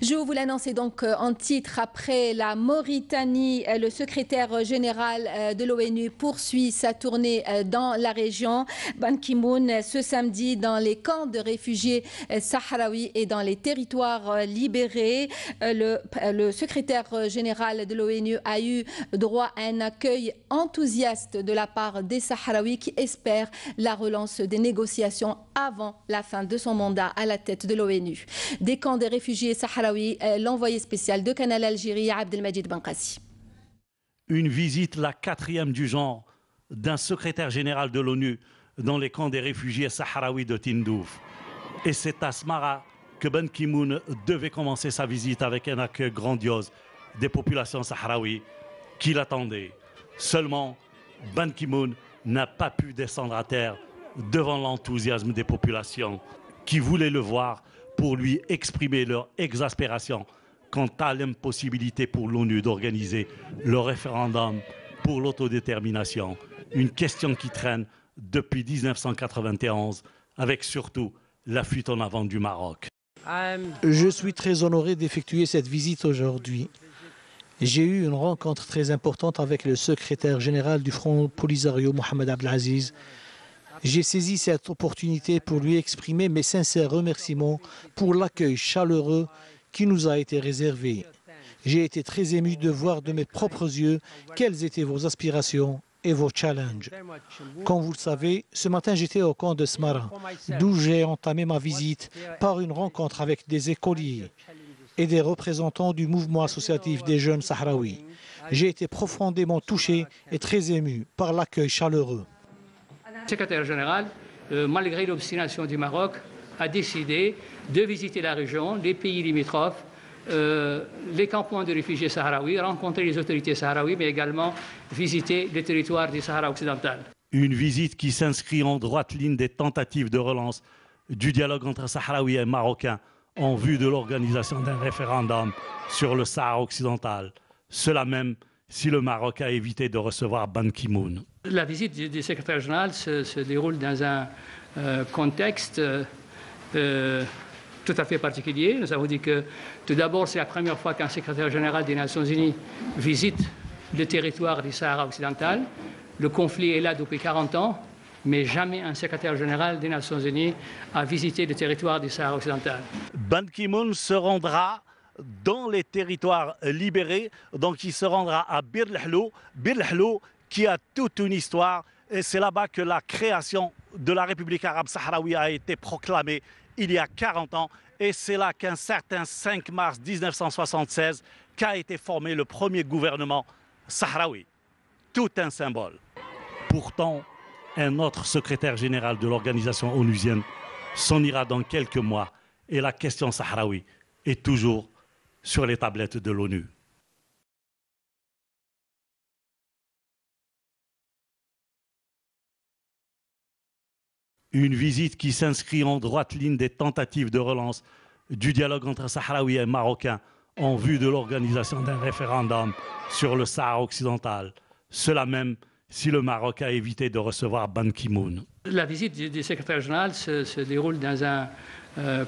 Je vous l'annonçais donc en titre, après la Mauritanie, le secrétaire général de l'ONU poursuit sa tournée dans la région. Ban Ki-moon ce samedi dans les camps de réfugiés sahraouis et dans les territoires libérés. Le secrétaire général de l'ONU a eu droit à un accueil enthousiaste de la part des Sahraouis qui espèrent la relance des négociations avant la fin de son mandat à la tête de l'ONU. Des camps des réfugiés sahraouis, l'envoyé spécial de Canal Algérie, Abdelmajid Benkassi. Une visite, la 4e du genre, d'un secrétaire général de l'ONU dans les camps des réfugiés sahraouis de Tindouf. Et c'est à Smara que Ban Ki-moon devait commencer sa visite avec un accueil grandiose des populations sahraouies qui l'attendaient. Seulement, Ban Ki-moon n'a pas pu descendre à terre devant l'enthousiasme des populations qui voulaient le voir pour lui exprimer leur exaspération quant à l'impossibilité pour l'ONU d'organiser le référendum pour l'autodétermination, une question qui traîne depuis 1991, avec surtout la fuite en avant du Maroc. Je suis très honoré d'effectuer cette visite aujourd'hui. J'ai eu une rencontre très importante avec le secrétaire général du Front Polisario, Mohamed Abdelaziz. J'ai saisi cette opportunité pour lui exprimer mes sincères remerciements pour l'accueil chaleureux qui nous a été réservé. J'ai été très ému de voir de mes propres yeux quelles étaient vos aspirations et vos challenges. Comme vous le savez, ce matin j'étais au camp de Smara, d'où j'ai entamé ma visite par une rencontre avec des écoliers et des représentants du mouvement associatif des jeunes sahraouis. J'ai été profondément touché et très ému par l'accueil chaleureux. Le secrétaire général, malgré l'obstination du Maroc, a décidé de visiter la région, les pays limitrophes, les campements de réfugiés sahraouis, rencontrer les autorités sahraouies, mais également visiter les territoires du Sahara occidental. Une visite qui s'inscrit en droite ligne des tentatives de relance du dialogue entre Sahraouis et Marocains en vue de l'organisation d'un référendum sur le Sahara occidental. Cela même si le Maroc a évité de recevoir Ban Ki-moon. La visite du secrétaire général se déroule dans un contexte tout à fait particulier. Nous avons dit que tout d'abord, c'est la première fois qu'un secrétaire général des Nations Unies visite le territoire du Sahara occidental. Le conflit est là depuis 40 ans, mais jamais un secrétaire général des Nations Unies a visité le territoire du Sahara occidental. Ban Ki-moon se rendra dans les territoires libérés, donc il se rendra à Bir el-Helou qui a toute une histoire, et c'est là-bas que la création de la République arabe sahraoui a été proclamée il y a 40 ans, et c'est là qu'un certain 5 mars 1976 qu'a été formé le premier gouvernement sahraoui. Tout un symbole. Pourtant, un autre secrétaire général de l'organisation onusienne s'en ira dans quelques mois, et la question sahraoui est toujours sur les tablettes de l'ONU. Une visite qui s'inscrit en droite ligne des tentatives de relance du dialogue entre Sahraouis et Marocains en vue de l'organisation d'un référendum sur le Sahara occidental. Cela même si le Maroc a évité de recevoir Ban Ki-moon. La visite du secrétaire général se déroule dans un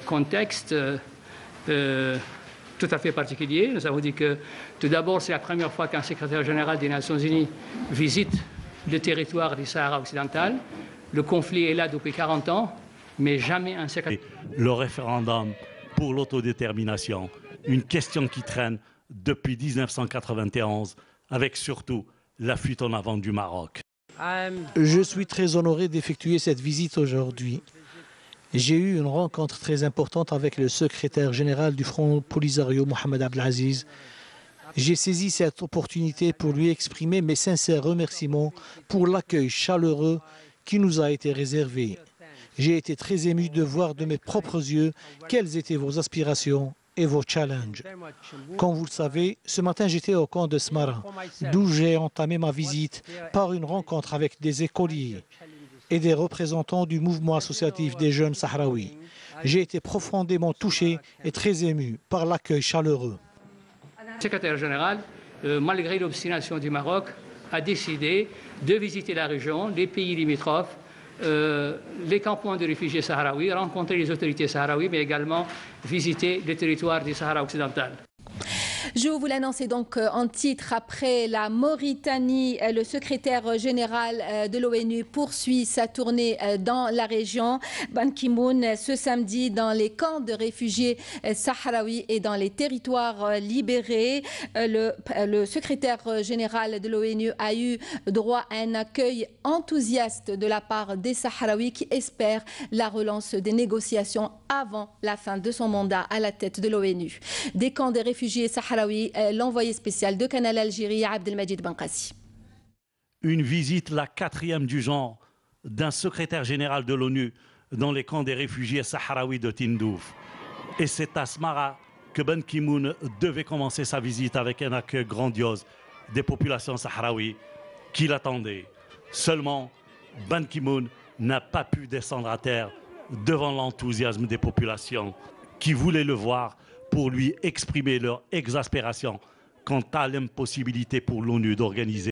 contexte tout à fait particulier. Nous avons dit que tout d'abord, c'est la première fois qu'un secrétaire général des Nations Unies visite le territoire du Sahara occidental. Le conflit est là depuis 40 ans, mais jamais un secrétaire... Le référendum pour l'autodétermination, une question qui traîne depuis 1991, avec surtout la fuite en avant du Maroc. Je suis très honoré d'effectuer cette visite aujourd'hui. J'ai eu une rencontre très importante avec le secrétaire général du Front Polisario, Mohamed Abdelaziz. J'ai saisi cette opportunité pour lui exprimer mes sincères remerciements pour l'accueil chaleureux qui nous a été réservé. J'ai été très ému de voir de mes propres yeux quelles étaient vos aspirations et vos challenges. Comme vous le savez, ce matin j'étais au camp de Smara, d'où j'ai entamé ma visite par une rencontre avec des écoliers et des représentants du mouvement associatif des jeunes sahraouis. J'ai été profondément touché et très ému par l'accueil chaleureux. Le secrétaire général, malgré l'obstination du Maroc, a décidé de visiter la région, les pays limitrophes, les campements de réfugiés sahraouis, rencontrer les autorités sahraouies, mais également visiter le territoire du Sahara occidental. Je vous l'annonçais donc en titre, après la Mauritanie, le secrétaire général de l'ONU poursuit sa tournée dans la région. Ban Ki-moon ce samedi dans les camps de réfugiés sahraouis et dans les territoires libérés. Le secrétaire général de l'ONU a eu droit à un accueil enthousiaste de la part des Sahraouis qui espèrent la relance des négociations avant la fin de son mandat à la tête de l'ONU. Des camps des réfugiés sahraouis, l'envoyé spécial de Canal Algérie, Abdelmajid Benkassi. Une visite, la 4e du genre, d'un secrétaire général de l'ONU dans les camps des réfugiés sahraouis de Tindouf. Et c'est à Smara que Ban Ki-moon devait commencer sa visite avec un accueil grandiose des populations sahraouies qui l'attendaient. Seulement, Ban Ki-moon n'a pas pu descendre à terre devant l'enthousiasme des populations qui voulaient le voir pour lui exprimer leur exaspération quant à l'impossibilité pour l'ONU d'organiser